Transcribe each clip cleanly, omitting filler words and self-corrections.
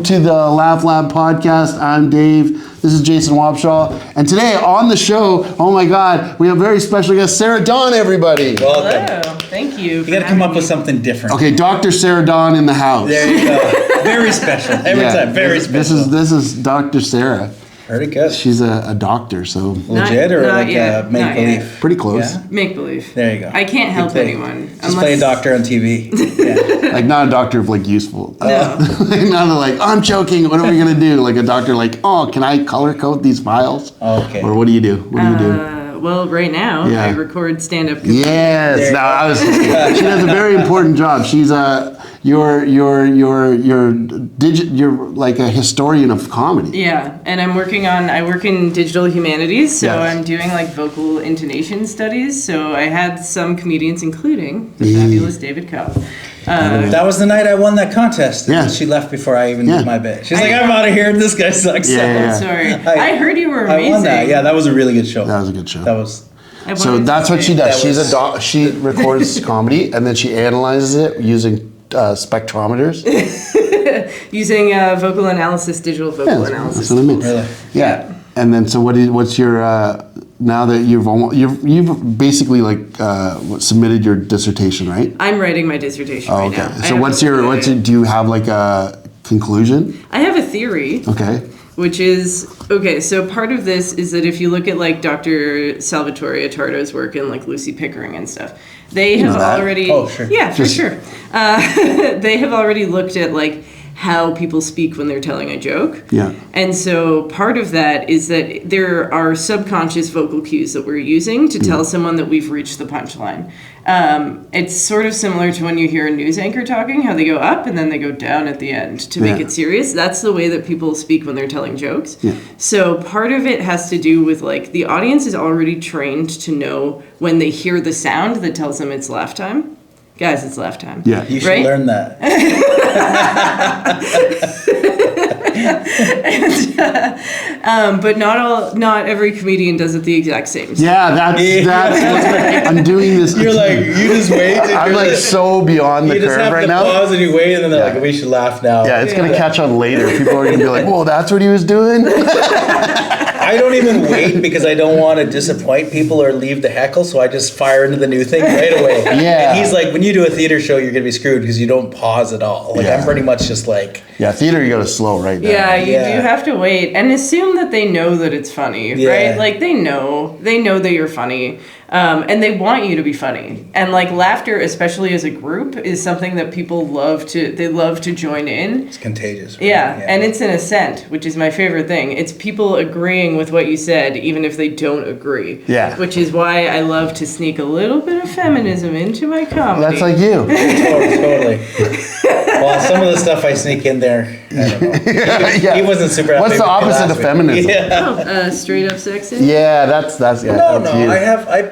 To the Laugh Lab podcast. I'm Dave. This is Jason Wapshaw. And today on the show, oh my God, we have a very special guest, Sarah Dawn, everybody. Welcome. Hello. Thank you. You got to come up with something different. Okay, Dr. Sarah Dawn in the house. There you go. Very special. Every time. Very special. This is Dr. Sarah. Pretty good. She's a doctor, so Legit or not like yet. a make-believe? pretty close. Yeah? Make believe. There you go. I can't help Good thing. anyone. Just play a doctor on TV. Yeah. Like not a doctor of like useful. No. Not like, I'm choking, what are we gonna do? Like a doctor like, oh, can I color code these files? Okay. Or what do you do? What do you do? Well, right now Yeah. I record stand-up. Yes. There Now you go. she does a very important job. She's you're like a historian of comedy. Yeah, and I work in digital humanities, so Yes. I'm doing like vocal intonation studies. So I had some comedians, including the fabulous David Cobb. That was the night I won that contest. Yeah. She left before I even Yeah. did my bit. She's like, I'm out of here. This guy sucks. Yeah. Sorry, I heard you were amazing. I won that. Yeah, that was a really good show. That was a good show. That was. I So wanted to that's what say- she does. That She's was- she records comedy and then she analyzes it using spectrometers. using vocal analysis, digital vocal That's analysis. what I mean. Really? Yeah. And then so what's your now that you've basically like submitted your dissertation, right? I'm writing my dissertation right now. I So have do you have like a conclusion? I have a theory. Okay. Which is, okay, so part of this is that if you look at like Dr. Salvatore Attardo's work and like Lucy Pickering and stuff, they have know that? already, Oh, sure. yeah, for Just- sure. They have already looked at like how people speak when they're telling a joke. Yeah. And so part of that is that there are subconscious vocal cues that we're using to tell someone that we've reached the punchline. It's sort of similar to when you hear a news anchor talking, how they go up and then they go down at the end to make Yeah. it serious. That's the way that people speak when they're telling jokes. Yeah. So part of it has to do with like the audience is already trained to know when they hear the sound that tells them it's laugh time. Guys, it's laugh time. Yeah. You should Right? learn that. But not every comedian does it the exact same. Yeah, that's I'm doing this. You're like, you just wait. I'm like so beyond the You just curve have right to now. pause and you wait, and then they're Yeah. like, we should laugh now. Yeah, it's gonna catch on later. People are gonna be like, "Whoa, that's what he was doing." I don't even wait because I don't want to disappoint people or leave the heckle, so I just fire into the new thing right away. Yeah. And he's like, when you do a theater show, you're going to be screwed because you don't pause at all. Like, Yeah. I'm pretty much just like, Yeah, theater you gotta slow right now. Yeah, you Yeah. do have to wait and assume that they know that it's funny, Yeah. right? Like they know that you're funny, and they want you to be funny. And like laughter, especially as a group, is something that people love to join in. it's contagious. right? Yeah, and it's an assent, which is my favorite thing. It's people agreeing with what you said, even if they don't agree. Yeah. Which is why I love to sneak a little bit of feminism into my comedy. That's like you. Totally. Well, some of the stuff I sneak in there, I don't know. Yeah. He wasn't super happy What's the with me opposite last of week. feminism? Yeah. Straight up sexist. Yeah, that's yeah, No, that's no, you.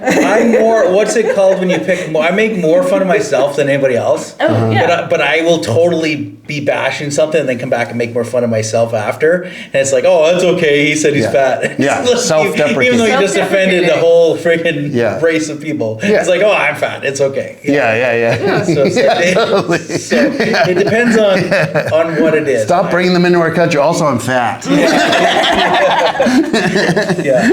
I'm more, what's it called when you pick more? I make more fun of myself than anybody else. Oh, yeah. But I will totally be bashing something and then come back and make more fun of myself after. And it's like, oh, that's okay. He said he's Yeah. fat. Yeah, It's like, self-deprecating. Even though you just offended the whole freaking Yeah. race of people. Yeah. It's like, oh, I'm fat. It's okay. Yeah. So, it depends on what it is. Stop bringing them into our country. Also, I'm fat. Yeah.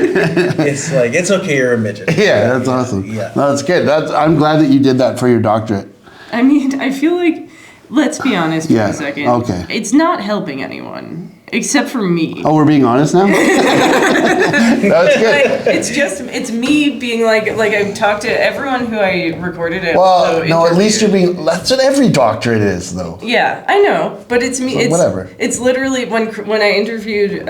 It's like, it's okay. You're a midget. Yeah, that's awesome. Yeah. No, that's good. I'm glad that you did that for your doctorate. I mean, I feel like, let's be honest for Yeah, a second. okay. It's not helping anyone, except for me. Oh, we're being honest now? That's good. Like, it's me being like I've talked to everyone who I recorded it. Well, no, at least you're being, that's what every doctorate is, though. Yeah, I know, but it's me. So It's whatever. It's literally when I interviewed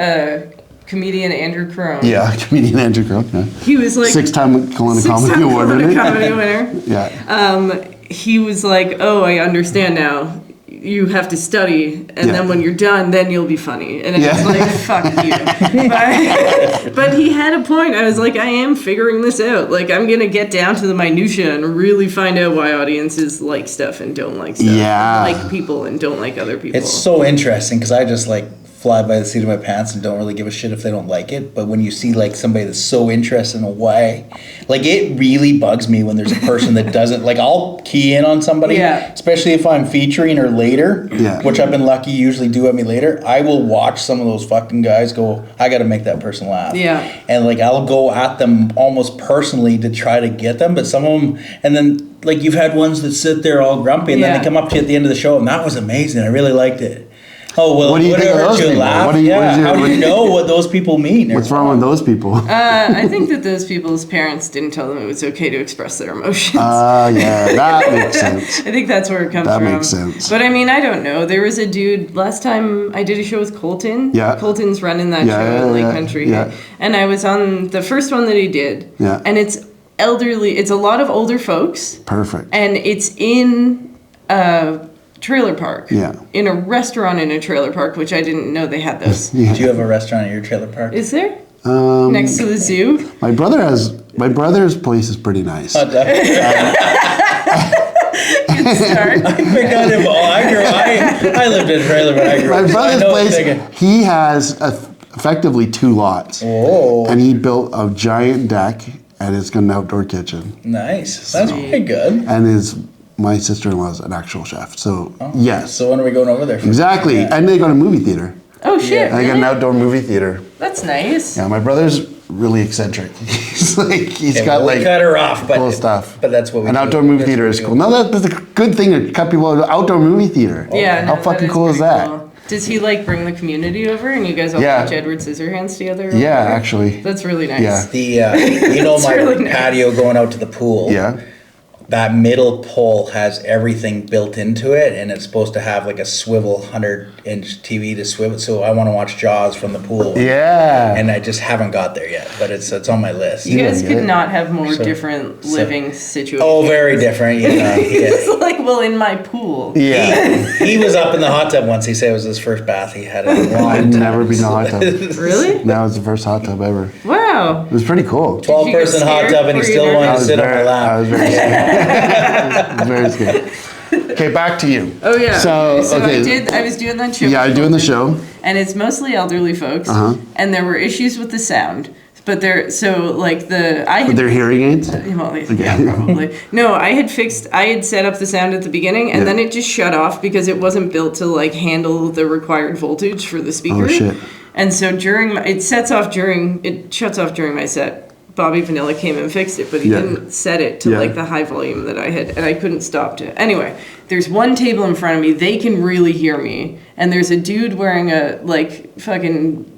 comedian Andrew Crone. Yeah, comedian Andrew Crook. Yeah. He was like Six-time Kelowna Comedy six-time Award Kelowna winner. Comedy winner. Yeah. He was like, "Oh, I understand now. You have to study, and then when you're done, then you'll be funny." And I was like, "Fuck you." But he had a point. I was like, "I am figuring this out. Like, I'm gonna get down to the minutia and really find out why audiences like stuff and don't like stuff. Yeah. Like people and don't like other people." It's so interesting because I just like fly by the seat of my pants and don't really give a shit if they don't like it. But when you see like somebody that's so interested in a way, like it really bugs me when there's a person that doesn't like. I'll key in on somebody, especially if I'm featuring or later, which I've been lucky usually do at me later. I will watch some of those fucking guys go, I got to make that person laugh. And like I'll go at them almost personally to try to get them, but some of them, and then like you've had ones that sit there all grumpy and then they come up to you at the end of the show and that was amazing. I really liked it. Oh, well, what do you think of those people? How do you know what those people mean? What's wrong with those people? I think that those people's parents didn't tell them it was okay to express their emotions. Yeah, that makes sense. I think that's where it comes from. That makes sense. But I mean, I don't know. There was a dude, last time I did a show with Colton. Yeah. Colton's running that show in Lake Country. Yeah. And I was on the first one that he did. Yeah. And it's elderly, it's a lot of older folks. Perfect. And it's in trailer park. Yeah. In a restaurant in a trailer park, which I didn't know they had those. Do you have a restaurant at your trailer park? Is there? Next to the zoo? My brother's place is pretty nice. Good start. I lived in a trailer when I grew up. My brother's place, he has effectively 2 lots. Oh. And he built a giant deck and it's got an outdoor kitchen. Nice. That's pretty good. And my sister-in-law is an actual chef. So, yes. So when are we going over there? Exactly. Yeah. And they got a movie theater. Oh, shit. They got an outdoor movie theater. That's nice. Yeah, my brother's really eccentric. He's got we'll like cut her off, but cool stuff. But that's what we An do. outdoor movie theater is cool. No, that's a good thing to cut people out of outdoor movie theater. Yeah. How fucking cool is that? Cool. Does he like bring the community over and you guys all watch Edward Scissorhands together? Yeah, actually. That's really nice. Yeah. The my really nice. patio going out to the pool. Yeah. That middle pole has everything built into it, and it's supposed to have like a swivel 100-inch TV to swivel. So I want to watch Jaws from the pool. Yeah. And I just haven't got there yet, but it's on my list. You guys could not have more different living situations. Oh, very different. It's like, well, in my pool. Yeah. He was up in the hot tub once. He said it was his first bath he had in a long I've time. never been in a hot tub. Really? That was the first hot tub ever. Wow. It was pretty cool. 12-person hot tub, and he still wanted to sit on my lap. I was very scared. I was very scared. Okay, back to you. Oh yeah. So okay. I was doing that show. Yeah, I'm doing the show. And it's mostly elderly folks. And there were issues with the sound. But they're their hearing aids? Well, yeah, probably. No, I had set up the sound at the beginning and then it just shut off because it wasn't built to like handle the required voltage for the speaker. Oh shit. And so it shuts off during my set. Bobby Vanilla came and fixed it, but he didn't set it to like the high volume that I had, and I couldn't stop to. Anyway, there's one table in front of me. They can really hear me, and there's a dude wearing a like fucking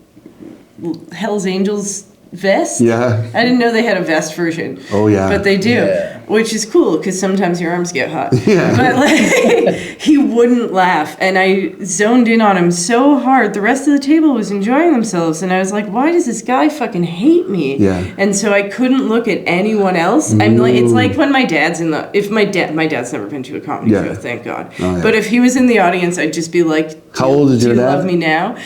Hell's Angels vest. Yeah. I didn't know they had a vest version. Oh yeah. But they do, Yeah. which is cool because sometimes your arms get hot. Yeah. But like, he wouldn't laugh, and I zoned in on him so hard. The rest of the table was enjoying themselves, and I was like, "Why does this guy fucking hate me?" Yeah. And so I couldn't look at anyone else. I'm like, it's like when my dad's my dad's never been to a comedy show, thank God. Oh, yeah. But if he was in the audience, I'd just be like, How old is your Do you dad? love me now?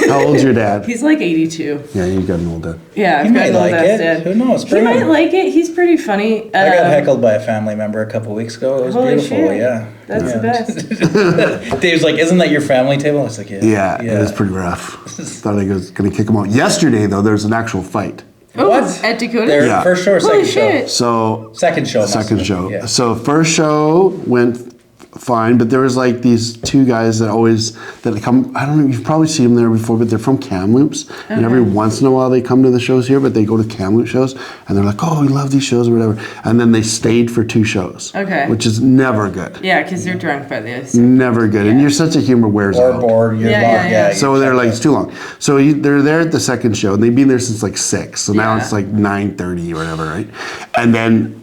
How old's your dad? He's like 82. Yeah, you got an old dad. Yeah, I've He got might an old like ass it. dad. Who knows? He Bring might him. like it. He's pretty funny. I got heckled by a family member a couple weeks ago. It was Holy beautiful. shit. Yeah. That's the best. Dave's like, "Isn't that your family table?" I was like, Yeah, it was pretty rough. Thought I was gonna kick him out. Yesterday though, there's an actual fight. Oh, What? at Dakota? Their Yeah. first show or Holy second show? shit. So Second show. must have second been. show. Yeah. So first show went fine, but there was like these 2 guys that come. I don't know. You've probably seen them there before, but they're from Kamloops, and every once in a while they come to the shows here. But they go to Kamloops shows, and they're like, "Oh, we love these shows" or whatever. And then they stayed for 2 shows. Okay. Which is never good. Yeah, because they're drunk by this. Never good. And your sense of humor wears Or out. bored. You're Yeah, long. yeah, yeah. So they're like, it's too long. So they're there at the second show, and they've been there since like 6. So now Yeah. it's like 9:30 or whatever, right? And then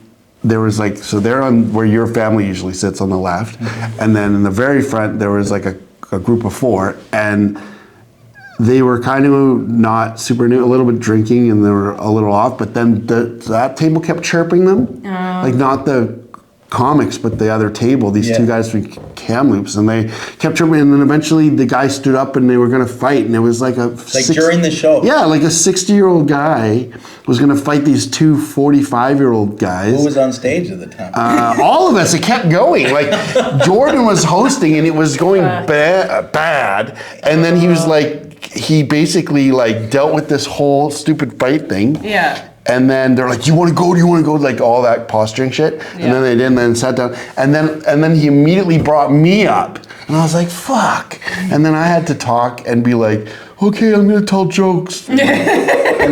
there was like, so they're on where your family usually sits on the left, and then in the very front there was like a group of 4, and they were kind of not super new, a little bit drinking, and they were a little off. But then that table kept chirping them, like not the comics, but the other table, these 2 guys from Kamloops, and they kept chirping, and then eventually the guy stood up and they were gonna fight, and it was like during the show. Yeah, like a 60-year-old guy was gonna fight these 2 45-year-old guys. Who was on stage at the time? All of us, it kept going. Like Jordan was hosting and it was going bad, and then he was like he basically like dealt with this whole stupid fight thing. Yeah. And then they're like, "You want to go? Do you want to go?" Like all that posturing shit. And then they did, and then sat down. And then he immediately brought me up, and I was like, "Fuck!" And then I had to talk and be like, "Okay, I'm gonna tell jokes." And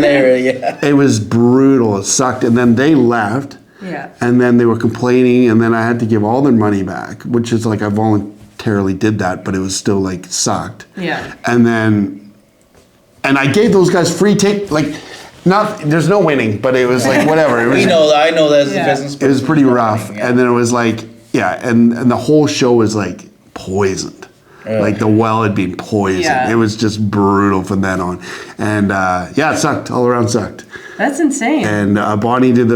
they were, It was brutal. It sucked. And then they left. Yeah. And then they were complaining, and then I had to give all their money back, which is like I voluntarily did that, but it was still like sucked. Yeah. And I gave those guys free there's no winning, but it was like whatever. It was, I know that's the business. it was pretty rough. And then it was like, and the whole show was like poisoned. Like the well had been poisoned. Yeah. It was just brutal from then on. And it sucked. All around sucked. That's insane. And Bonnie did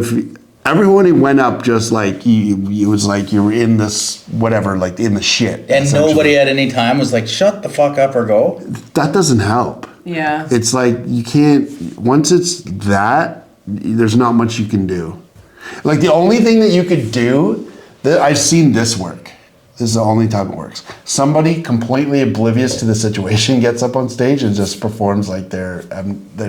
everyone who went up just like, it was like you were in this, whatever, like in the shit. And nobody at any time was like, shut the fuck up or go. That doesn't help. Yeah. It's like you can't, once it's that, there's not much you can do. Like the only thing that you could do, I've seen this work. This is the only time it works. Somebody completely oblivious to the situation gets up on stage and just performs like they're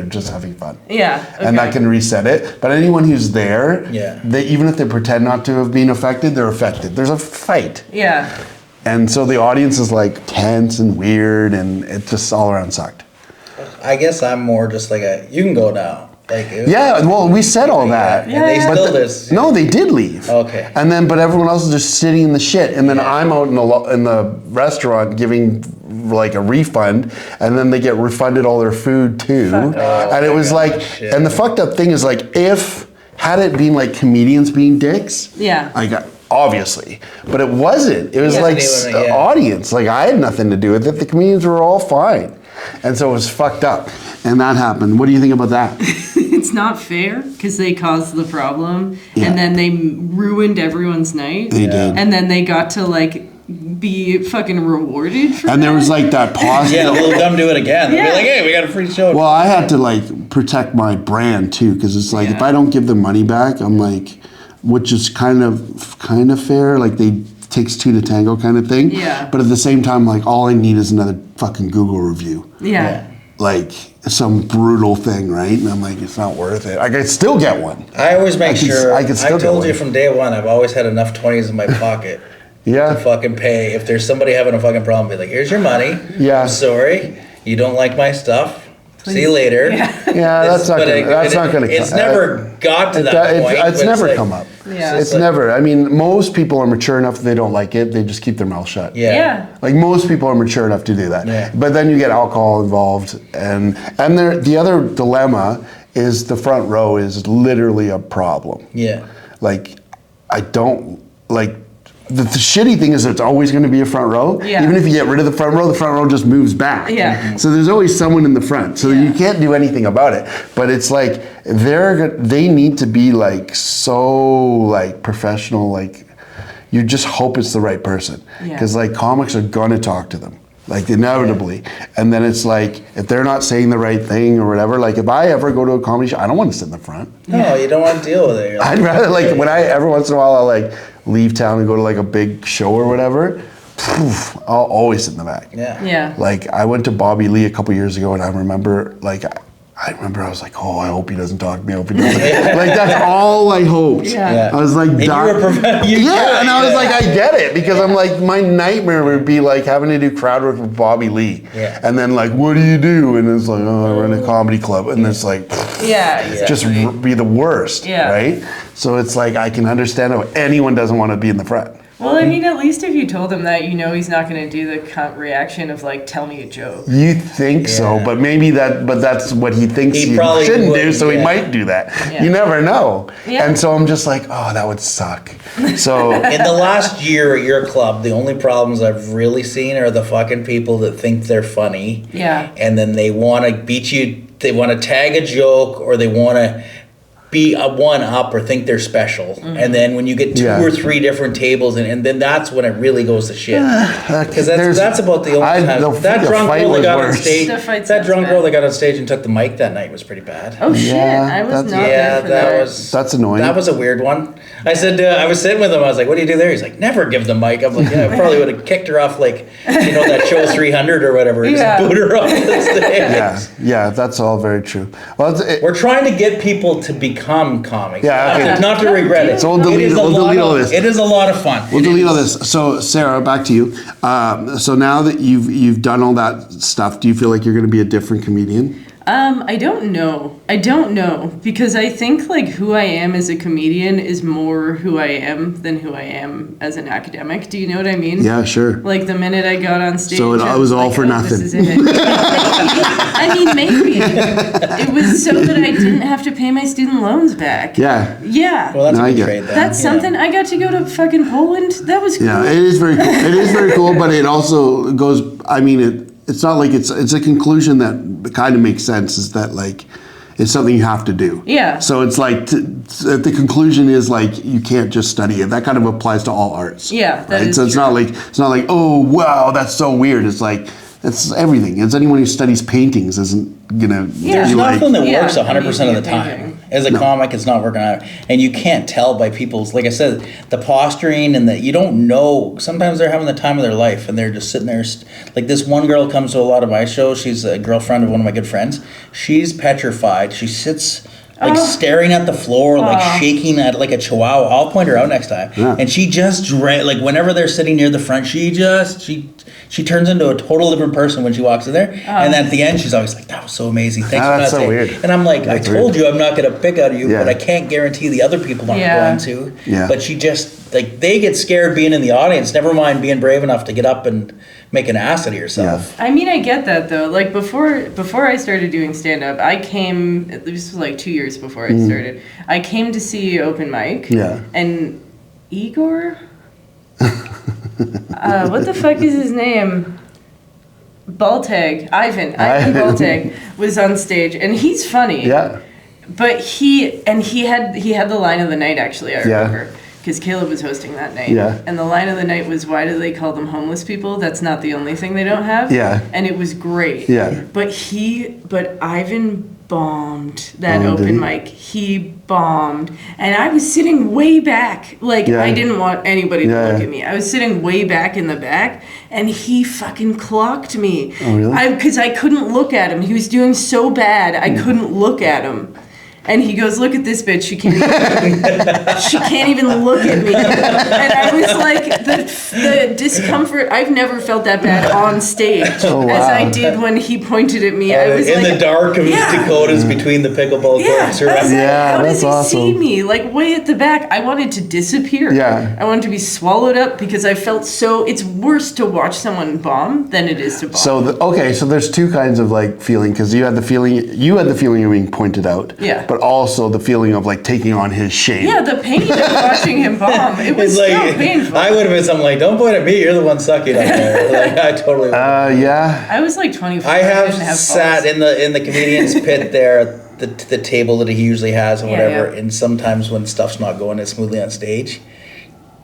just having fun. Yeah. Okay. And that can reset it. But anyone who's there, even if they pretend not to have been affected, they're affected. There's a fight. Yeah. And so the audience is like tense and weird, and it just all around sucked. I guess I'm more just like you can go now. Like well, we said all that. And they still did. No, they did leave. Okay. And then, but everyone else is just sitting in the shit, and then I'm out in the restaurant giving like a refund, and then they get refunded all their food too. And it was like, and the fucked up thing is like, had it been like comedians being dicks, like obviously, but it wasn't. It was like the audience. Like I had nothing to do with it. The comedians were all fine. And so it was fucked up. And that happened. What do you think about that? It's not fair because they caused the problem and then they ruined everyone's night. They did. And then they got to like be fucking rewarded for And there was like that pause. they'll come do it again. They'll be like, hey, we got a free show. Well, I had to like protect my brand too, because it's like if I don't give the money back, I'm like, which is kind of fair. Like takes two to tango kind of thing. Yeah. But at the same time, like all I need is another fucking Google review. Yeah. Like some brutal thing, right? And I'm like, it's not worth it. I could still get one. I always make sure. I could still I told get you one. from day one, I've always had enough 20s in my pocket. To fucking pay. If there's somebody having a fucking problem, be like, here's your money. Yeah. I'm sorry. You don't like my stuff. See you later. That's not gonna. It's never got to that point. It's never come up. Yeah. It's never. I mean, most people are mature enough that they don't like it. They just keep their mouth shut. Yeah. Like most people are mature enough to do that. Yeah. But then you get alcohol involved, and the other dilemma is the front row is literally a problem. Yeah. Like, I don't like. The shitty thing is it's always going to be a front row. Yeah. Even if you get rid of the front row just moves back. Yeah. So there's always someone in the front. So you can't do anything about it. But it's like they need to be like so like professional. Like you just hope it's the right person because like comics are going to talk to them. Like inevitably. And then it's like, if they're not saying the right thing or whatever, like if I ever go to a comedy show, I don't want to sit in the front. No, you don't want to deal with it. You're I'd rather like, every once in a while I'll like leave town and go to like a big show or whatever, I'll always sit in the back. Yeah. Like I went to Bobby Lee a couple years ago and I remember I was like, oh, I hope he doesn't talk to me. I hope he doesn't. Like that's all I hoped. Yeah. I was like, and and I was like, I get it because I'm like, my nightmare would be like having to do crowd work with Bobby Lee. Yeah. And then like, what do you do? And it's like, oh, I run a comedy club, and it's like, just be the worst. Yeah. Right. So it's like I can understand how anyone doesn't want to be in the front. Well, I mean, at least if you told him that, he's not going to do the cunt reaction of like, tell me a joke. You think so, but maybe that's what he thinks he shouldn't do, so he might do that. Yeah. You never know. Yeah. And so I'm just like, oh, that would suck. So in the last year at your club, the only problems I've really seen are the fucking people that think they're funny. Yeah. And then they want to beat you, they want to tag a joke, or they want to be a one up or think they're special. And then when you get two or three different tables, and then that's when it really goes to shit. Because that's about the only time. That drunk girl that got on stage, and took the mic that night was pretty bad. Oh shit! I was not there for that. That's annoying. That was a weird one. I said, I was sitting with him. I was like, "What do you do there?" He's like, "Never give the mic." I'm like, "Yeah, I probably would have kicked her off, like that show 300 or whatever. Just boot her off the stage." Yeah, that's all very true. Well, we're trying to get people to become comics. Yeah, okay. Not to regret it. So we'll delete all this. It is a lot of fun. We'll delete all this. So Sarah, back to you. So now that you've done all that stuff, do you feel like you're going to be a different comedian? I don't know because I think like who I am as a comedian is more who I am than who I am as an academic. Do you know what I mean? Yeah, sure. Like the minute I got on stage, so it was all for nothing. This is it. I mean, maybe it was so that I didn't have to pay my student loans back. Yeah. Yeah. Well, that's a good trade. That's something. I got to go to fucking Poland. That was cool. Yeah, it is very cool. It is very cool, but it also goes. I mean, it's not like it's a conclusion that kind of makes sense. Is that like it's something you have to do? Yeah. So it's like the conclusion is like you can't just study it. That kind of applies to all arts. Yeah, that right? is So it's true. not like oh wow that's so weird. It's like it's everything. It's anyone who studies paintings isn't gonna. There's nothing that works 100% of the time. painting. As a comic, it's not working out, and you can't tell by people's, like I said, the posturing and that you don't know. Sometimes they're having the time of their life, and they're just sitting there. Like this one girl comes to a lot of my shows. She's a girlfriend of one of my good friends. She's petrified. She sits like staring at the floor, like shaking at like a chihuahua. I'll point her out next time. Yeah. And she just like whenever they're sitting near the front, she turns into a total different person when she walks in there. And at the end, she's always like, "That was so amazing. Thanks for that's that." so weird. And I'm like, That's I told weird. you I'm not going to pick out of you, Yeah. but I can't guarantee the other people aren't going to. Yeah. But she just, like, they get scared being in the audience, never mind being brave enough to get up and make an ass out of yourself. I mean, I get that though. Like before I started doing stand up, I came. This was like 2 years before I started. I came to see open mic. Yeah. And Igor. What the fuck is his name? Ivan Baltag was on stage, and he's funny. Yeah. But he had the line of the night actually. I Yeah. remember. Because Caleb was hosting that night. Yeah. And the line of the night was, "Why do they call them homeless people? That's not the only thing they don't have." Yeah. And it was great. Yeah. But Ivan bombed that Oh, did open he? mic. He bombed. And I was sitting way back. Like, Yeah. I didn't want anybody to Yeah. look at me. I was sitting way back in the back, and he fucking clocked me. Oh, really? Because I couldn't look at him. He was doing so bad, I couldn't look at him. And he goes, "Look at this bitch. She can't even look at me." And I was like, the discomfort. I've never felt that bad on stage as I did when he pointed at me. I was in like, the dark of Dakotas between the pickleball courts. I was like, how does that's he awesome. see me? Like way at the back. I wanted to disappear. Yeah. I wanted to be swallowed up because I felt so. It's worse to watch someone bomb than it is to bomb. So so there's two kinds of like feeling because you had the feeling of being pointed out. Yeah. But also the feeling of like taking on his shame. Yeah, the pain of watching him bomb. It was It's so like, painful. I would have been something like, "Don't point at me, you're the one sucking up there." Like, I totally would. Yeah. I was like 24. I have didn't have sat balls. in the comedian's pit there, the table that he usually has and Yeah, whatever. yeah. And sometimes when stuff's not going as smoothly on stage,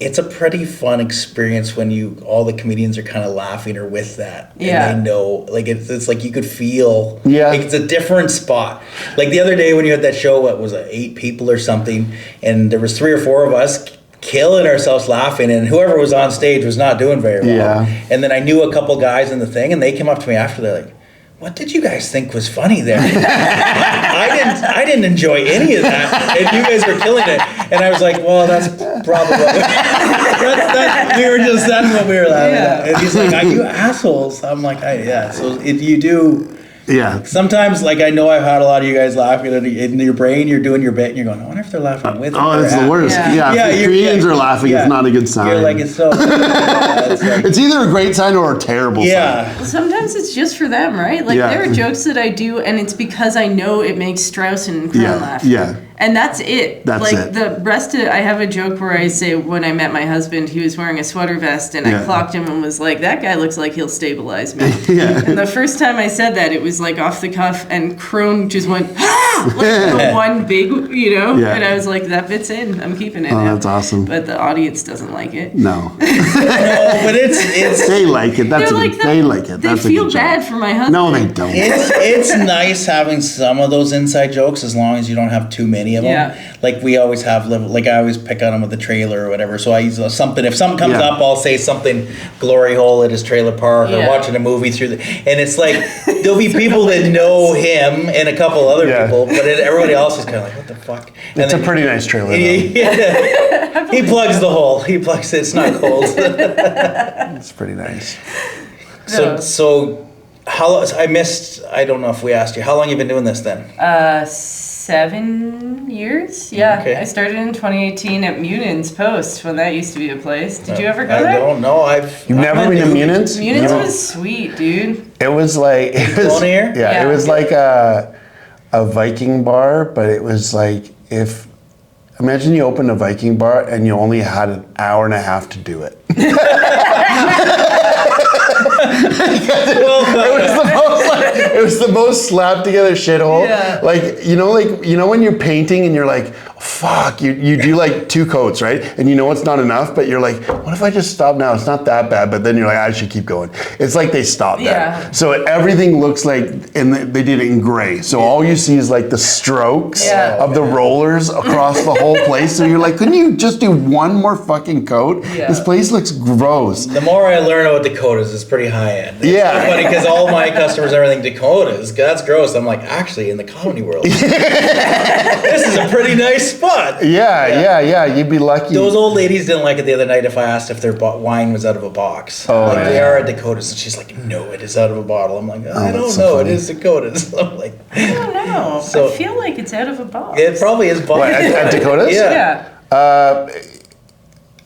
it's a pretty fun experience when all the comedians are kind of laughing or with that. Yeah. And they know, like it's like you could feel. Yeah. Like it's a different spot. Like the other day when you had that show, what was it, 8 people or something, and there was 3 or 4 of us killing ourselves laughing, and whoever was on stage was not doing very well. Yeah. And then I knew a couple guys in the thing, and they came up to me after. They're like, "What did you guys think was funny there?" I didn't enjoy any of that, and you guys were killing it. And I was like, "Well, that's probably what that's what we were laughing at." And he's like, "Are you assholes?" I'm like, "Yeah." So if you do. Yeah. Sometimes, like, I know I've had a lot of you guys laughing, and in your brain, you're doing your bit, and you're going, "I wonder if they're laughing with me." Oh, that's the worst. Yeah. Yeah. If comedians are laughing, it's not a good sign. You're like, it's so. It's like, It's either a great sign or a terrible sign. yeah. Well, sometimes it's just for them, right? Like Yeah. there are jokes that I do, and it's because I know it makes Strauss and Crown Yeah, laugh. yeah. And that's it. That's like it. the rest of I have a joke where I say when I met my husband, he was wearing a sweater vest, and Yeah. I clocked him and was like, "That guy looks like he'll stabilize me." Yeah. And the first time I said that, it was like off the cuff, and Crone just went, "Ah!" the one big, Yeah. and I was like, that fits in. I'm keeping it. Oh, now. that's awesome. But the audience doesn't like it. No. No, but it's They like it. That's They're a like good, that. they like it. They That's a feel good joke. bad for my husband. No, they don't. it's nice having some of those inside jokes as long as you don't have too many of them. Yeah. Like we always have, like I always pick on him with the trailer or whatever. So I use something. If something comes Yeah. up, I'll say something glory hole at his trailer park or Yeah. watching a movie through the. And it's like there'll be people that know him and a couple other Yeah. people, but everybody else is kind of like, what the fuck? And It's a then- pretty nice trailer, though. Yeah. He plugs the hole. He plugs it. It's not cold. It's pretty nice. So how I missed. I don't know if we asked you. How long you been doing this then? 7 years. Yeah, Okay. I started in 2018 at Munins Post when that used to be a place. Did you ever go I there? don't know. You've never been to Munins? Munins You- was sweet, dude. It was like it was, going here? Yeah, Yeah. it was like a Viking bar, but it was like if imagine you opened a Viking bar and you only had an hour and a half to do it. It was the most slapped together shithole. Yeah. Like when you're painting and you're like, fuck, you do like 2 coats, right? And you know it's not enough, but you're like, what if I just stop now? It's not that bad, but then you're like, I should keep going. It's like they stopped Yeah. that. So everything looks like, and they did it in gray. So all you see is like the strokes Yeah. of the rollers across the whole place. So you're like, couldn't you just do one more fucking coat? Yeah. This place looks gross. The more I learn about Dakotas, it's pretty high end. It's Yeah. so funny because all my customers, everything Dakotas, that's gross. I'm like, actually, in the comedy world, this is a pretty nice spot. Yeah. You'd be lucky. Those old ladies didn't like it the other night if I asked if their wine was out of a box. Oh, like, yeah. they are at Dakotas, and she's like, no, it is out of a bottle. I'm like, I that's don't so know, funny. it is Dakotas. I'm like, I don't know. So- I feel like it's out of a box. it probably is bottled. What, at Dakotas? Yeah. Yeah.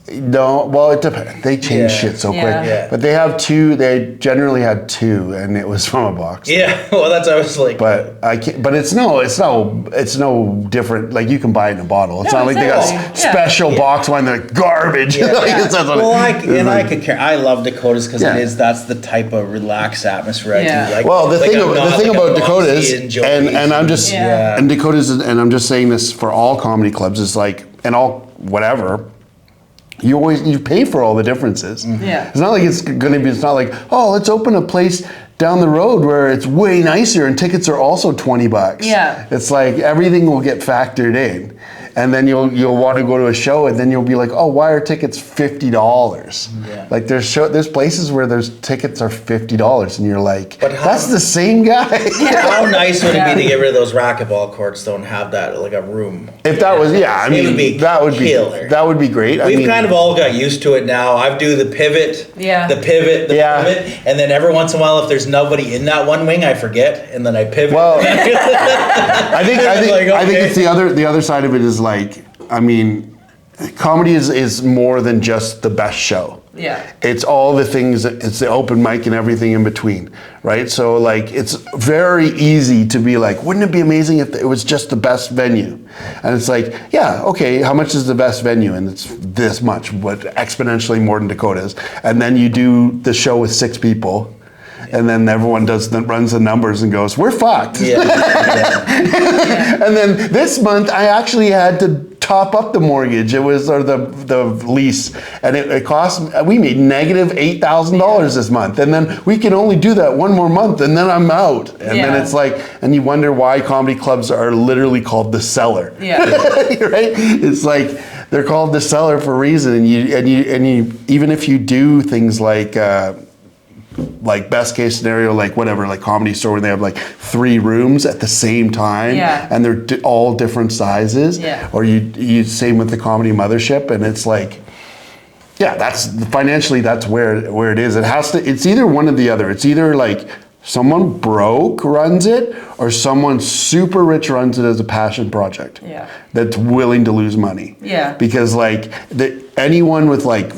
No, well, it depends. They change Yeah. shit so Yeah. quick. Yeah. But they have 2. They generally had 2, and it was from a box. Yeah, well, that's I was like, But I can't. But it's no different. Like you can buy it in a bottle. It's No, not like they got exactly. Yeah. special box wine. They're garbage. Yeah. Like, it says on well, it. I could care. I love Dakotas because Yeah. that's the type of relaxed atmosphere I Yeah. do. Like, Well, the like thing I'm not about like a Dakotas, Moxie Joe and I'm just Yeah. and Dakotas, and I'm just saying this for all comedy clubs is like, and all whatever. You pay for all the differences. Yeah. It's not like it's gonna be. It's not like, oh, let's open a place down the road where it's way nicer and tickets are also $20. Yeah. It's like everything will get factored in, and then you'll want to go to a show, and then you'll be like, oh, why are tickets $50? Yeah. Like there's places where there's tickets are $50, and you're like, But how- that's the same guy. How nice would it Yeah. be to get rid of those racquetball courts though and have that like a room? If that was, yeah, I It mean, would be that would killer. be great. I We've mean, kind of all got used to it now. I do the pivot, Yeah. the pivot, Yeah. pivot, and then every once in a while, if there's nobody in that one wing, I forget, and then I pivot. Well, I think Like, I think okay. it's the other side of it is like, I mean, comedy is more than just the best show. Yeah. It's all the things, it's the open mic and everything in between, right? So like, it's very easy to be like, wouldn't it be amazing if it was just the best venue? And it's like, yeah, okay, how much is the best venue? And it's this much, but exponentially more than Dakota's. And then you do the show with 6 people, and then everyone runs the numbers and goes, we're fucked. yeah. Yeah. And then this month, I actually had to top up the mortgage. It was or the lease, and it cost. We made negative $8,000 this month, and then we can only do that one more month, and then I'm out. And then Yeah. it's like, and you wonder why comedy clubs are literally called the Cellar. Yeah. Right? It's like they're called the Cellar for a reason, and you even if you do things like best case scenario, like whatever, like Comedy Store, where they have like 3 rooms at the same time, Yeah. and they're all different sizes. Yeah. Or you same with the Comedy Mothership, and it's like, yeah, that's financially that's where it is. It's either one or the other. It's either like someone broke runs it, or someone super rich runs it as a passion project. Yeah. That's willing to lose money. Yeah. Because like anyone with like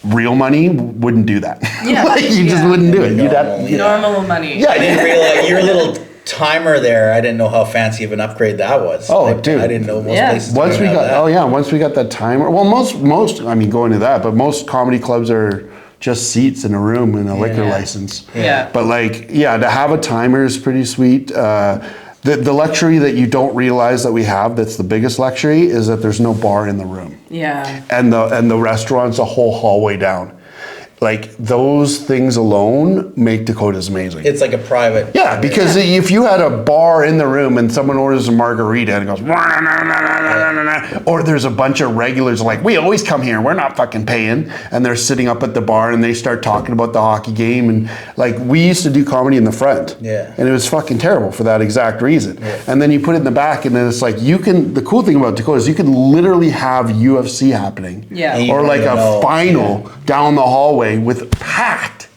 real money wouldn't do that. Yeah. Like you just Yeah. wouldn't do it. You'd have, Yeah. Normal money. yeah. I didn't realize your little timer there. I didn't know how fancy of an upgrade that was. Oh, Like, dude. I didn't know most Yeah. places. Once we didn't got, have that. once we got that timer. Well, most. I mean, going to that, but most comedy clubs are just seats in a room and a liquor Yeah. license. Yeah. But like, yeah, to have a timer is pretty sweet. The luxury that you don't realize that we have, that's the biggest luxury, is that there's no bar in the room. Yeah. And the restaurant's a whole hallway down. Like, those things alone make Dakota's amazing. It's like a private. Yeah, because if you had a bar in the room and someone orders a margarita and it goes, "Wah, nah, nah, nah, nah, nah, nah," or there's a bunch of regulars like, we always come here, we're not fucking paying, and they're sitting up at the bar and they start talking about the hockey game, and like, we used to do comedy in the front. Yeah. And it was fucking terrible for that exact reason. Yeah. And then you put it in the back, and then it's like, the cool thing about Dakota is you can literally have UFC happening. Yeah. And you Or don't like even a know. final down the hallway with packed.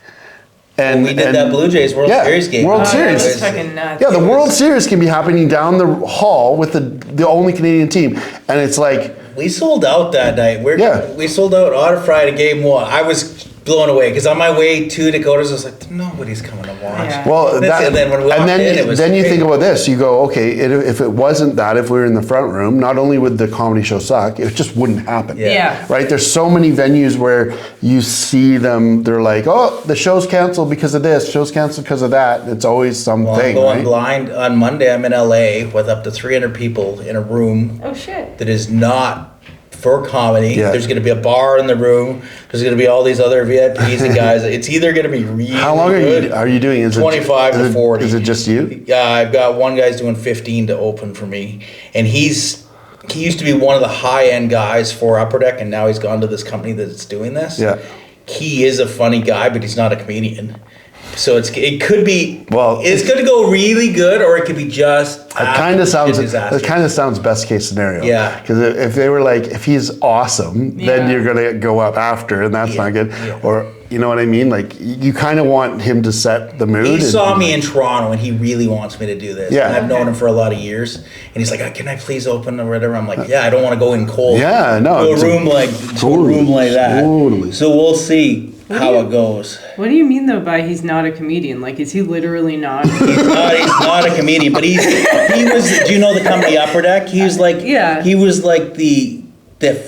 And We did that Blue Jays World Series game. World Oh, Series. that was fucking nuts. Yeah, the World Series can be happening down the hall with the only Canadian team, and it's like, We sold out that night. Yeah. We sold out on Friday game 1. I was blown away because on my way to Dakota's, I was like, nobody's coming to watch. Yeah. well, And then when we walked in, it was then you great. think about this. You go, okay, if it wasn't that, if we were in the front room, not only would the comedy show suck, it just wouldn't happen. Yeah. Yeah. Right? There's so many venues where you see them. They're like, oh, the show's canceled because of this. Show's canceled because of that. It's always Well, I'm something, going right? blind on Monday. I'm in LA with up to 300 people in a room Oh shit. that is not for comedy. Yeah. There's going to be a bar in the room. There's going to be all these other VIPs and guys. It's either going to be really How long good. are you doing? Is 25 is to 40. Is it just you? Yeah, I've got one guy's doing 15 to open for me, and he used to be one of the high end guys for Upper Deck, and now he's gone to this company that's doing this. Yeah. He is a funny guy, but he's not a comedian. So it could be Well, it's going to go really good, or it could be just It kind of sounds. disaster. It kind of sounds best case scenario. Yeah. Because if they were like, if he's awesome, then Yeah. you're gonna go up after, and that's Yeah, not good. yeah. Or you know what I mean? Like you kind of want him to set the mood. He and- saw me in Toronto, and he really wants me to do this. Yeah. And I've known him for a lot of years, and he's like, "Can I please open or whatever?" I'm like, "Yeah, I don't want to go in cold. Yeah, no, to it's a a- room like that. totally. So we'll see how do you- it goes. What do you mean though by he's not a comedian? Like, is he literally not? He's not a comedian, but he was. Do you know the company Upper Deck? He was like, Yeah. he was like the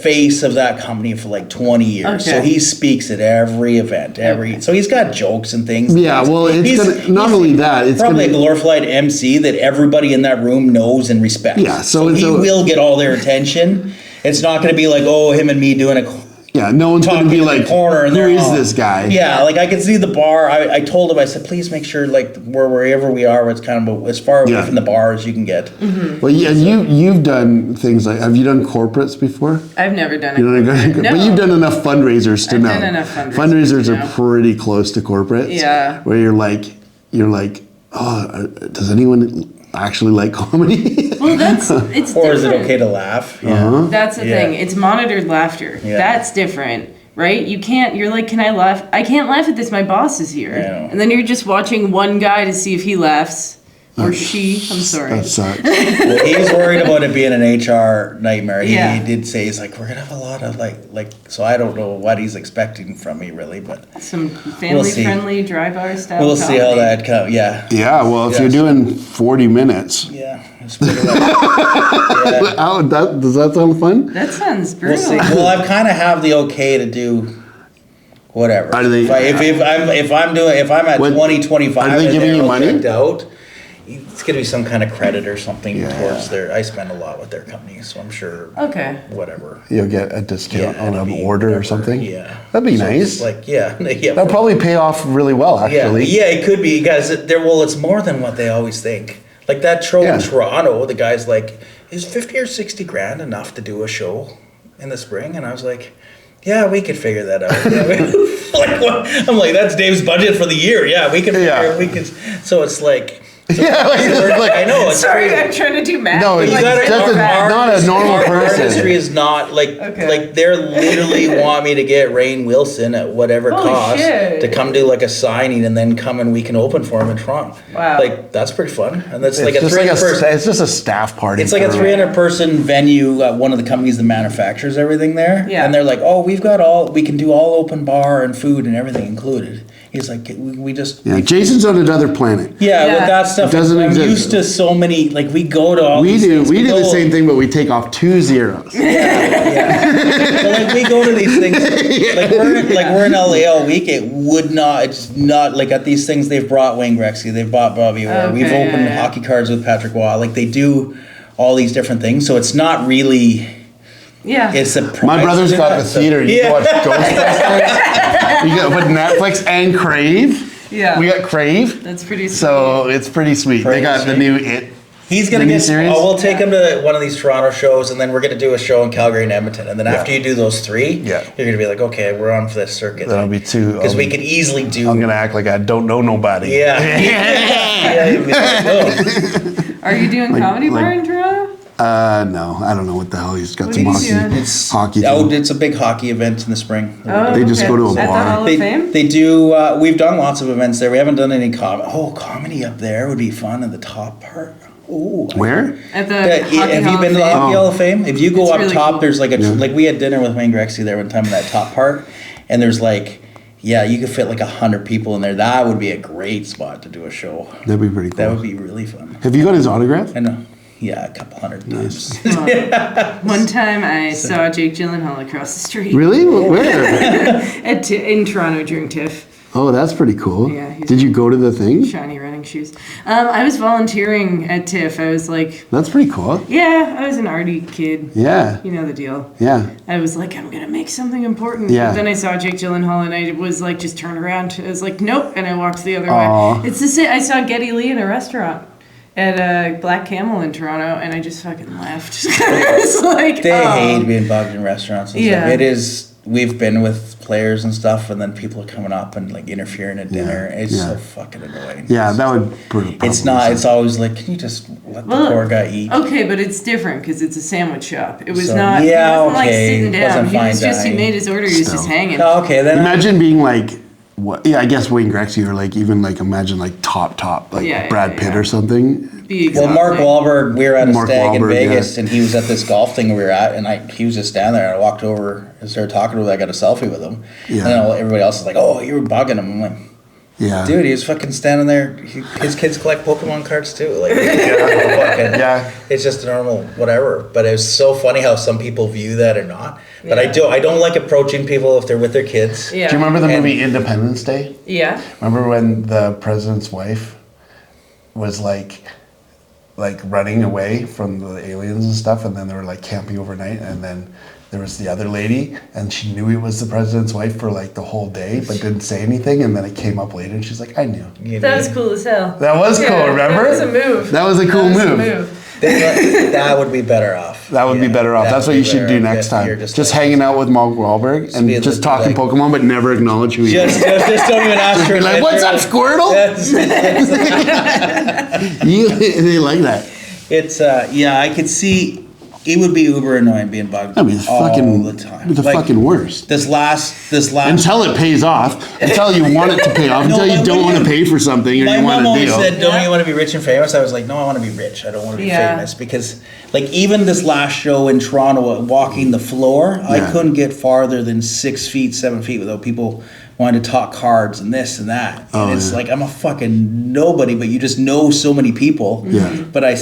face of that company for like 20 years. So Okay. he speaks at every event, so he's got jokes and things. Yeah, well, it's He's- gonna, not he's only that, it's probably gonna. a glorified MC that everybody in that room knows and respects. Yeah, so he it's- will get all their attention. It's not going to be like, oh, him and me doing a Yeah, no one's gonna talking be in like, the corner, and who they're is all- this guy? Yeah, like I could see the bar. I told him, I said, please make sure like wherever we are, it's kind of as far away Yeah. from the bar as you can get. Well, yeah, you've done things like. Have you done corporates before? I've never done it. You know, No. but you've done enough fundraisers to I've know. done enough fundraisers Fundraisers to are know. pretty close to corporates. Yeah. Where you're like, oh, does anyone actually like comedy? Well, it's Or is it different. okay to laugh? Uh-huh. That's the Yeah. thing. It's monitored laughter. Yeah. That's different, right? You can't. You're like, can I laugh? I can't laugh at this. My boss is here, Yeah. and then you're just watching one guy to see if he laughs or she. I'm sorry. That sucks. Well, he's worried about it being an HR nightmare. Yeah. He did say he's like, we're gonna have a lot of like. So I don't know what he's expecting from me really, but Some family-friendly dry bar style. we'll see how comedy. that comes. Yeah. Yeah, well, if Yes. you're doing 40 minutes, Yeah. It's pretty rough. Yeah. does that sound fun? That sounds We'll brutal. see. Well, I kind of have the okay to do whatever. Are they- if I'm at What- 20, 25, are they and giving they're you all money? checked out, it's gonna be some kind of credit or something Yeah. towards their. I spend a lot with their company, so I'm sure. Okay. Whatever. You'll get a discount on it'll an be order or whatever, something? Yeah. That'd be So nice. it's like yeah. That'll probably pay off really well, actually. Yeah, it could be because it's more than what they always think. Like that show Yeah. in Toronto, the guy's like, is 50 or 60 grand enough to do a show in the spring? And I was like, yeah, we could figure that out. Like, what? I'm like, that's Dave's budget for the year. Yeah, we can. Yeah. We can. So it's like. Yeah, like, I know. It's Sorry, crazy. I'm trying to do math. No, but, you like, gotta- it's that's bad. not a normal our person. industry is not like Okay. they're literally want me to get Rainn Wilson at whatever Holy cost shit. to come do like a signing and then come and we can open for him in Toronto. Wow. Like that's pretty fun, and that's like it's, a just like 300 person. it's just a staff party. It's like a for- 300 person venue at one of the companies that manufactures everything there. Yeah. And they're like, oh, we can do all open bar and food and everything included. He's like, we just. Yeah, Jason's on another planet. Yeah, Yeah. with that stuff, It doesn't I'm exist. used to so many. Like we go to all. We these do things. we do the go- same thing, but we take off 2 zeros. Yeah. But like we go to these things. Like we're in LA all week. It would not. It's not like at these things. They've brought Wayne Gretzky. They've brought Bobby Orr. Okay, We've opened yeah. hockey cards with Patrick Waugh. Like they do all these different things. So it's not really. Yeah. It's a surprise. My brother's to got that, the so- theater. You can watch Ghostbusters. You got with Netflix and Crave. Yeah. We got Crave. That's pretty sweet. So it's pretty sweet. They Pretty got the sweet. new It. He's gonna The new get. series? Oh, we'll take him to one of these Toronto shows, and then we're gonna do a show in Calgary and Edmonton. And then after you do those 3, Yeah. you're gonna be like, okay, we're on for this circuit. That'll be 2. Because we could easily do. I'm gonna act like I don't know nobody. Yeah. Yeah, you'd be like, whoa. Are you doing comedy bar in Toronto? No, I don't know what the hell. He's got What some are you hockey. doing? It's Hockey Oh, thing. it's a big hockey event in the spring. Oh, They just go to a At bar. the Hall of They, Fame? they do. We've done lots of events there. We haven't done any comedy. Oh, comedy up there would be fun in the top part. Ooh. Where? At the Yeah, Hockey have Hall you of been to the Fame? Hockey Hall of Fame? If you go It's up really top, cool. there's like Yeah. like we had dinner with Wayne Gretzky there one time in that top part, and there's like, yeah, you could fit like 100 people in there. That would be a great spot to do a show. That'd be pretty cool. That would be really fun. Have you got his autograph? I know. Yeah, a couple hundred times. One time I saw Jake Gyllenhaal across the street Really? Where? in Toronto during TIFF. Oh, that's pretty cool. Yeah, he's- Did you go to the thing? Shiny running shoes. I was volunteering at TIFF. I was like, That's pretty cool. yeah, I was an arty kid. Yeah. You know the deal. Yeah. I was like, I'm gonna make something important. Yeah. But then I saw Jake Gyllenhaal and I was like, just turn around. I was like, nope, and I walked the other Aw. way. It's the same. I saw Geddy Lee in a restaurant at Black Camel in Toronto, and I just fucking left. I was like, They oh. hate being bugged in restaurants and Yeah. stuff. It is. We've been with players and stuff, and then people are coming up and like interfering at dinner. It's Yeah. so fucking annoying. Yeah, that would probably It's not. It's always like, can you just let the Well, poor guy eat? Okay, but it's different because it's a sandwich shop. It was So, not. yeah, he wasn't like okay, sitting down. wasn't He was fine just. He dining. made his order. He was just Still. hanging. Oh, okay, then Imagine being like, what? Yeah, I guess Wayne Gretzky or like even like imagine like top like Yeah, Brad yeah, Pitt yeah. or something. Be Well, Mark exhausting. Wahlberg, we were at a Mark stag in Wahlberg, Vegas, yeah. and he was at this golf thing we were at, and he was just standing there. And I walked over and started talking to him. I got a selfie with him, Yeah. and then everybody else is like, "Oh, you were bugging him." I'm like, Yeah. "Dude, he was fucking standing there. His kids collect Pokemon cards too. Like, fucking, Yeah. it's just a normal whatever." But it was so funny how some people view that or not. But I don't like approaching people if they're with their kids. Yeah. Do you remember the And- movie Independence Day? Yeah. Remember when the president's wife was like running away from the aliens and stuff, and then they were like camping overnight, and then there was the other lady, and she knew it was the president's wife for like the whole day, but didn't say anything, and then it came up later, and she's like, I knew. You That know? was cool as hell. That was Yeah, cool, remember? That was a move. That was a cool That was a move. That would be better off. That would be Yeah, better off. that That's would what you be should better do off next if time. you're Just like- hanging out with Mark Wahlberg and be able just to, talking like- Pokemon, but never acknowledge who he is. Just don't even ask her. Be like, what's up, Squirtle? They like that. It's yeah, I could see it would be uber annoying being bugged I mean, it's all fucking the time. the Like, fucking worst. This last Until it pays off, until you want it to pay off, No, until you but don't when want to you- pay for something or my you mom want a always deal. said, "Don't Yeah. you want to be rich and famous?" I was like, "No, I want to be rich. I don't want to be Yeah. famous." Because like even this last show in Toronto, walking the floor, I Yeah. couldn't get farther than 6 feet, 7 feet without people wanting to talk cards and this and that. And Oh, it's yeah. like I'm a fucking nobody, but you just know so many people. Yeah. But I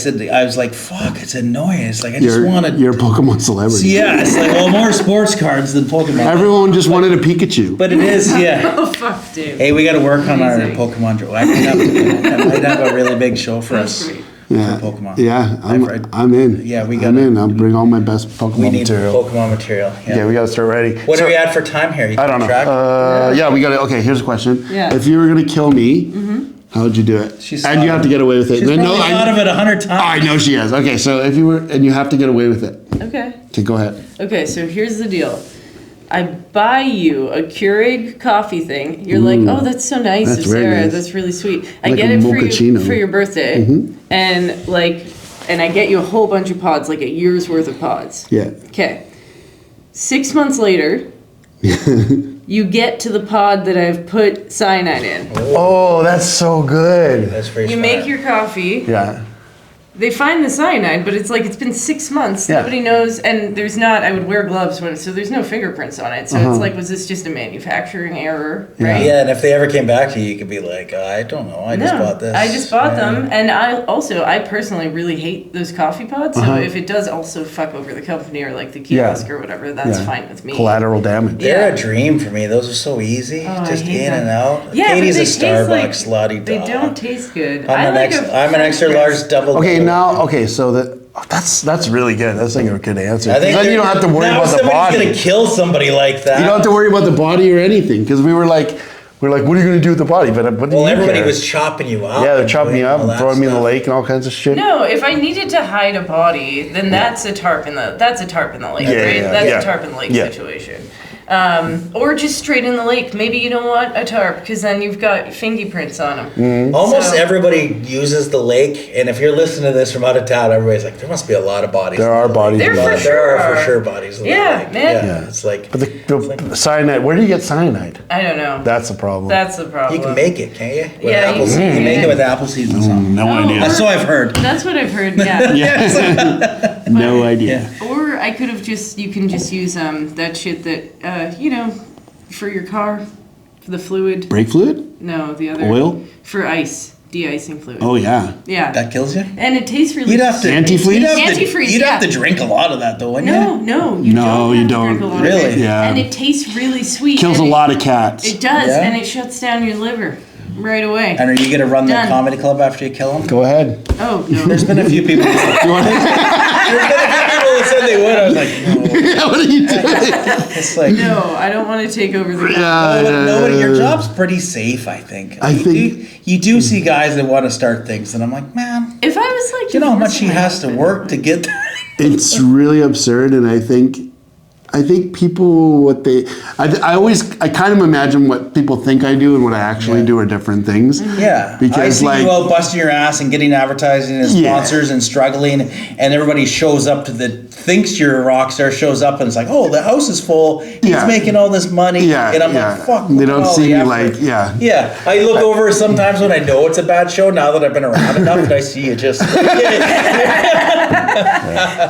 was like, "Fuck, it's annoying." It's like I just want to. You're a Pokemon celebrity. Yeah, it's like, well, more sports cards than Pokemon. Everyone just wanted a Pikachu. But it is, yeah. Oh fuck, dude. Hey, we got to work on our Amazing. Pokemon draw. I might have a really big show for That's us great. Yeah, for Pokemon. yeah, I've- I'm in. Yeah, we I'm gotta- in. I'll bring all my best Pokemon We need material. Pokemon material. Yeah. Yeah, we gotta start ready. What So- are we at for time here? You I don't know. keep track? Yeah, we gotta. Okay, here's a question. Yeah. If you were gonna kill me, how would you do it? She's And you have to get away with it. She's No, probably thought of it 100 times. I know she has. Okay, so if you were, and you have to get away with it. Okay. Okay, go ahead. Okay, so here's the deal. I buy you a Keurig coffee thing. You're like, oh, that's so nice That's of very Sarah. nice. That's really sweet. I Like get a it mochaccino. for your birthday, and and I get you a whole bunch of pods, like a year's worth of pods. Yeah. Okay. 6 months later, you get to the pod that I've put cyanide in. Oh, that's so good. That's pretty You smart. make your coffee. Yeah. they find the cyanide, but it's like it's been 6 months. Yeah. Nobody knows, and there's not. I would wear gloves so there's no fingerprints on it. So it's like, was this just a manufacturing error? Right? Yeah, and if they ever came back to you, you could be like, I don't know, I just bought this. I just bought them, and I personally really hate those coffee pods. So if it does also fuck over the company or like the kiosk or whatever, that's fine with me. Collateral damage. They're a dream for me. Those are so easy, just in and out. Yeah, Katie's but a they taste like, Starbucks lottie dog. They don't taste good. I'm an extra large double. So that's really good. That's like a good answer. I think then you don't have to worry about the body. Gonna kill somebody like that. You don't have to worry about the body or anything because we're like, what are you going to do with the body? But what do you everybody care? was chopping you up. Yeah, they're chopping me up and throwing me in the lake and all kinds of shit. No, if I needed to hide a body, then that's a tarp in the lake, right? Yeah, That's a tarp in the lake situation. Or just straight in the lake. Maybe you don't want a tarp because then you've got fingerprints on them. Almost everybody uses the lake, and if you're listening to this from out of town, everybody's like, there must be a lot of bodies. There are bodies. There are for sure bodies. In the lake. Man. Yeah, it's like. But the cyanide, where do you get cyanide? I don't know. That's the problem. You can make it, can't you? With Yeah, apples. you You can. make it with apple seeds and something. No idea. That's what I've heard. That's what I've heard, yeah. No idea. Or I could have you can just use that shit that, for your car, for the fluid. Brake fluid? No, the other. Oil? For ice, de-icing fluid. Oh, yeah. Yeah. That kills you? And it tastes really You'd have to Antifreeze? Antifreeze, You'd have to drink a lot of that though, wouldn't you? No, you No, don't. you have to don't. drink a lot Really? Of it. Yeah. And it tastes really sweet. Kills a and lot of cats. It does, Yeah? and it shuts down your liver right away. And are you gonna run the Done. comedy club after you kill him? Go ahead. Oh, no. There's been a few people. That said they would. I was like, no. Yeah, what are you doing? It's like No, I don't want to take over the nobody. Your job's pretty safe, I think. I think- you do see guys that want to start things, and I'm like, man, If I was like, you know how much he divorcing my has to husband- work to get that. It's really absurd, and I think people I kind of imagine what people think I do and what I actually do are different things. Yeah, Because I see like you out busting your ass and getting advertising and sponsors and struggling, and everybody shows up thinks you're a rock star, shows up and it's like, oh, the house is full. He's making all this money, and I'm like, fuck. They don't see me effort. Yeah, I look over sometimes when I know it's a bad show. Now that I've been around enough, and I see you just.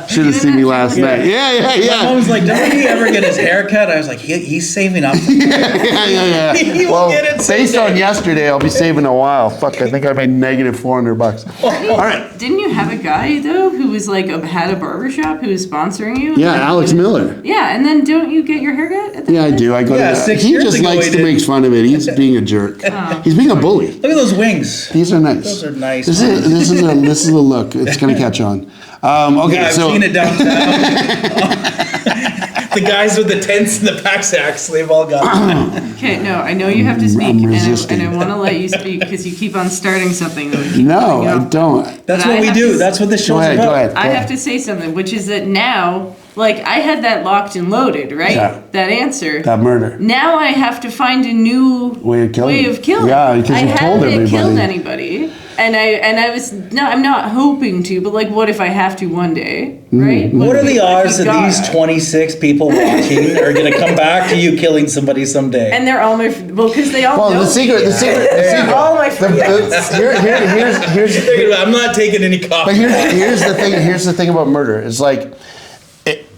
should have seen me last night. My mom's like, doesn't he ever get his hair cut? I was like, he's saving up. yeah. He will Well, get it based someday. on yesterday, I'll be saving a while. Fuck, I think I made negative $400. All right. Didn't you have a guy though who was like had a barbershop who was sponsoring you? Yeah, Alex Miller. Yeah, and then don't you get your hair cut? At the Yeah, I do. I go Yeah, to 6 he years just ago likes he to did. make fun of it. He's being a jerk. He's being a bully. Look at those wings. These are nice. Those are nice This is a look. It's gonna catch on. Okay, Yeah, I've so seen it downtown. The guys with the tents and the packsacks, they've all got it. Okay, no, I know you have to speak, I'm and resisting. I want to let you speak because you keep on starting something. no, I don't. That's But what I we have do. to- That's what this show's about. Go ahead. I have to say something, which is that now, like, I had that locked and loaded, right? Yeah. That answer. That murder. Now I have to find a new Way of killing. Yeah, because I you told haven't killed everybody. anybody, and I'm not hoping to, but like, what if I have to one day, right? What are the odds you that got- these 26 people watching are going to come back to you killing somebody someday? And they're all because they all Well, know the secret. They're all my friends. Here's I'm not taking any But coffee. here's the thing. Here's the thing about murder. It's like,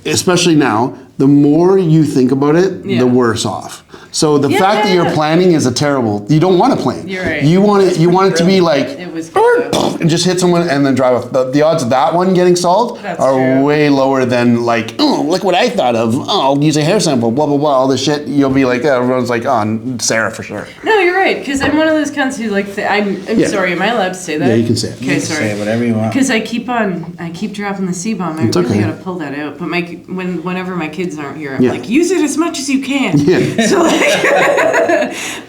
especially now, the more you think about it, Yeah. the worse off. So the fact that you're planning is a terrible. You don't want to plan. You're right. You want it. You want it to be like. It was good, though. and just hit someone and then drive off. The odds of that one getting solved That's are true. way lower than like, oh, look what I thought of. Oh, I'll use a hair sample. Blah blah blah. All this shit. You'll be like, everyone's like, oh, Sarah for sure. No, you're right. Because I'm one of those cunts who like. I'm Yeah. sorry. Am I allowed to say that? Yeah, you can say it. Okay, You can sorry. say whatever you want. Because I keep dropping the C-bomb. I It's really okay. gotta pull that out. But whenever my kids aren't here, I'm Yeah. like, use it as much as you can. Yeah. So like,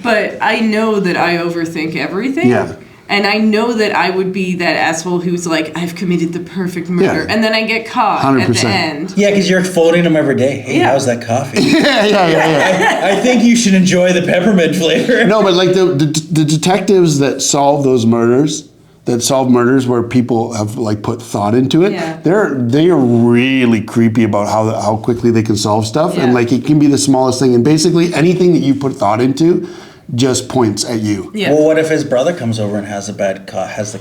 but I know that I overthink everything. Yeah. And I know that I would be that asshole who's like, I've committed the perfect murder, Yeah. and then I get caught at 100%. the end. Yeah, because you're phoning them every day. Hey, Yeah. how's that coffee? yeah. I think you should enjoy the peppermint flavor. No, but like the detectives that solve those murders, where people have like put thought into it, Yeah. they are really creepy about how quickly they can solve stuff, Yeah. and like it can be the smallest thing, and basically anything that you put thought into, just points at you. Yeah. Well, what if his brother comes over and has the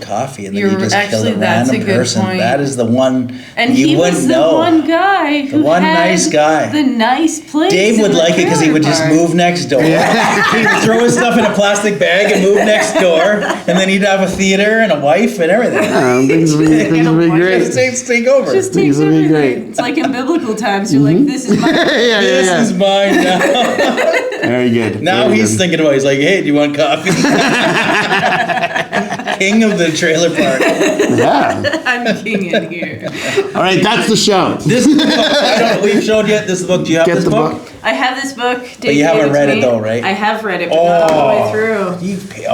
coffee, and then you You're just kill actually, a that's a random good person? point. That is the one And you he wouldn't was the know. one guy who one had nice guy. the nice place. Dave would like it because he would just move next door. He would throw his stuff in a plastic bag and move next door, and then he'd have a theater and a wife and everything. Things would be great. Just take over. Just Things takes would be everything. great. It's like in biblical times. You're like, this is my. This is mine now. Very good. Now Very he's good. thinking about it. He's like, hey, do you want coffee? King of the trailer park. Yeah. I'm king in here. All right, that's the show. This is the book. We've showed you this book. Do you have Get this the book? book. I have this book. But you haven't read it though, right? I have read it, but not all the way through. You